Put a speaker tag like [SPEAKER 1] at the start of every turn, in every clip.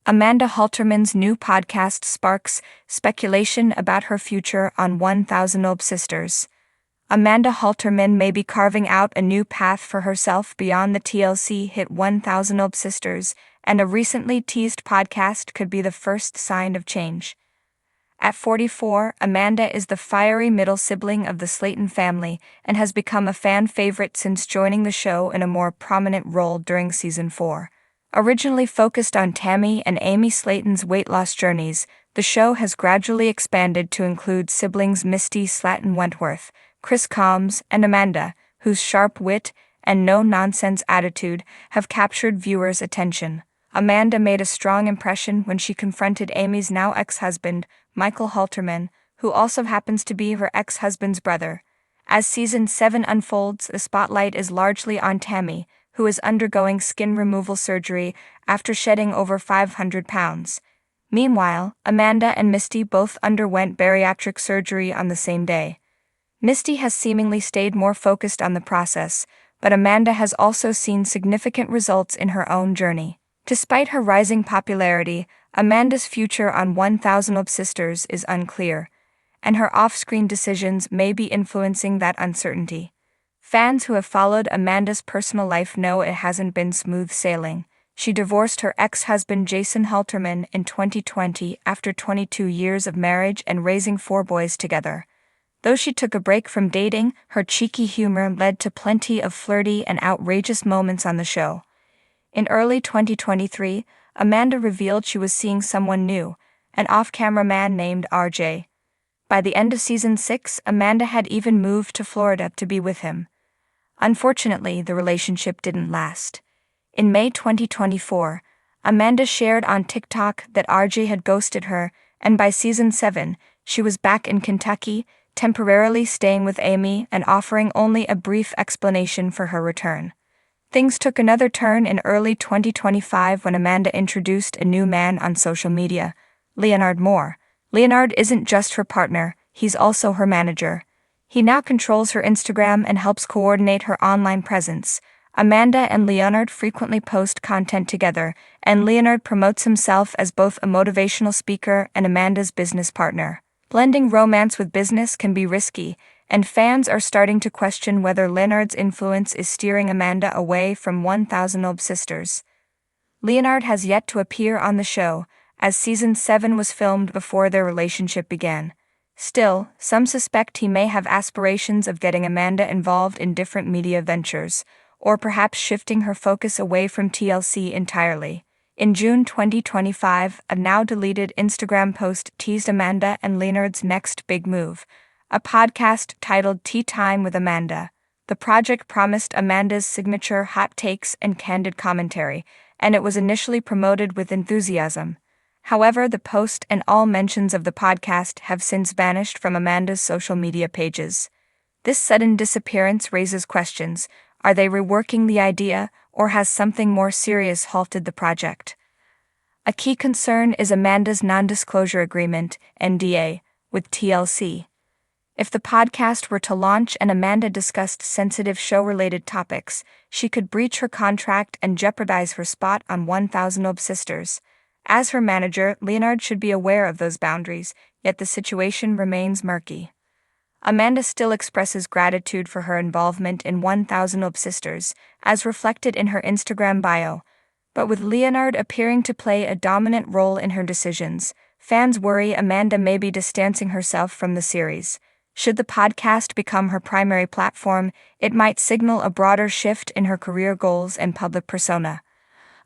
[SPEAKER 1] Amanda Halterman's new podcast sparks speculation about her future on 1000 Sisters. Amanda Halterman may be carving out a new path for herself beyond the TLC hit 1000 Sisters, and a recently teased podcast could be the first sign of change. At 44, Amanda is the fiery middle sibling of the Slaton family and has become a fan favorite since joining the show in a more prominent role during season 4. Originally focused on Tammy and Amy Slaton's weight loss journeys, the show has gradually expanded to include siblings Misty Slaton Wentworth, Chris Combs, and Amanda, whose sharp wit and no-nonsense attitude have captured viewers' attention. Amanda made a strong impression when she confronted Amy's now ex-husband, Michael Halterman, who also happens to be her ex-husband's brother. As season 7 unfolds, the spotlight is largely on Tammy, who is undergoing skin removal surgery after shedding over 500 pounds. Meanwhile, Amanda and Misty both underwent bariatric surgery on the same day. Misty has seemingly stayed more focused on the process, but Amanda has also seen significant results in her own journey. Despite her rising popularity, Amanda's future on 1000 Sisters is unclear, and her off-screen decisions may be influencing that uncertainty. Fans who have followed Amanda's personal life know it hasn't been smooth sailing. She divorced her ex-husband Jason Halterman in 2020 after 22 years of marriage and raising 4 boys together. Though she took a break from dating, her cheeky humor led to plenty of flirty and outrageous moments on the show. In early 2023, Amanda revealed she was seeing someone new, an off-camera man named RJ. By the end of season 6, Amanda had even moved to Florida to be with him. Unfortunately, the relationship didn't last. In May 2024, Amanda shared on TikTok that RJ had ghosted her, and by season 7, she was back in Kentucky, temporarily staying with Amy and offering only a brief explanation for her return. Things took another turn in early 2025 when Amanda introduced a new man on social media, Leonard Moore. Leonard isn't just her partner, he's also her manager. He now controls her Instagram and helps coordinate her online presence. Amanda and Leonard frequently post content together, and Leonard promotes himself as both a motivational speaker and Amanda's business partner. Blending romance with business can be risky, and fans are starting to question whether Leonard's influence is steering Amanda away from 1000 Sisters. Leonard has yet to appear on the show, as season 7 was filmed before their relationship began. Still, some suspect he may have aspirations of getting Amanda involved in different media ventures, or perhaps shifting her focus away from TLC entirely. In June 2025, a now-deleted Instagram post teased Amanda and Leonard's next big move, a podcast titled Tea Time with Amanda. The project promised Amanda's signature hot takes and candid commentary, and it was initially promoted with enthusiasm. However, the post and all mentions of the podcast have since vanished from Amanda's social media pages. This sudden disappearance raises questions. Are they reworking the idea, or has something more serious halted the project? A key concern is Amanda's non-disclosure agreement, NDA, with TLC. If the podcast were to launch and Amanda discussed sensitive show-related topics, she could breach her contract and jeopardize her spot on 1000 Sisters. As her manager, Leonard should be aware of those boundaries, yet the situation remains murky. Amanda still expresses gratitude for her involvement in 1000 Sisters, as reflected in her Instagram bio, but with Leonard appearing to play a dominant role in her decisions, fans worry Amanda may be distancing herself from the series. Should the podcast become her primary platform, it might signal a broader shift in her career goals and public persona.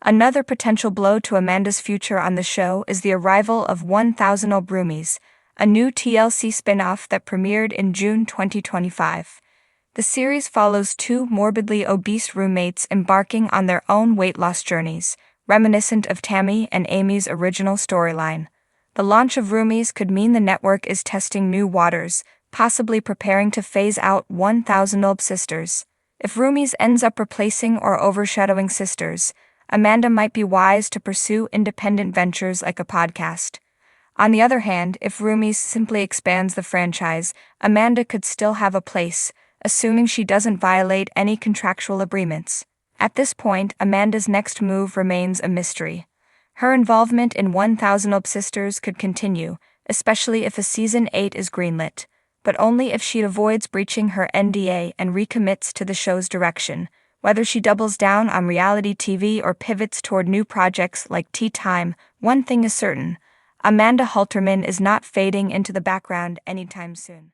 [SPEAKER 1] Another potential blow to Amanda's future on the show is the arrival of 1000 Roomies, a new TLC spin-off that premiered in June 2025. The series follows 2 morbidly obese roommates embarking on their own weight loss journeys, reminiscent of Tammy and Amy's original storyline. The launch of Roomies could mean the network is testing new waters, possibly preparing to phase out 1000 Sisters. If Roomies ends up replacing or overshadowing Sisters, Amanda might be wise to pursue independent ventures like a podcast. On the other hand, if Roomies simply expands the franchise, Amanda could still have a place, assuming she doesn't violate any contractual agreements. At this point, Amanda's next move remains a mystery. Her involvement in 1000 Sisters could continue, especially if a season 8 is greenlit, but only if she avoids breaching her NDA and recommits to the show's direction. Whether she doubles down on reality TV or pivots toward new projects like Tea Time, one thing is certain: Amanda Halterman is not fading into the background anytime soon.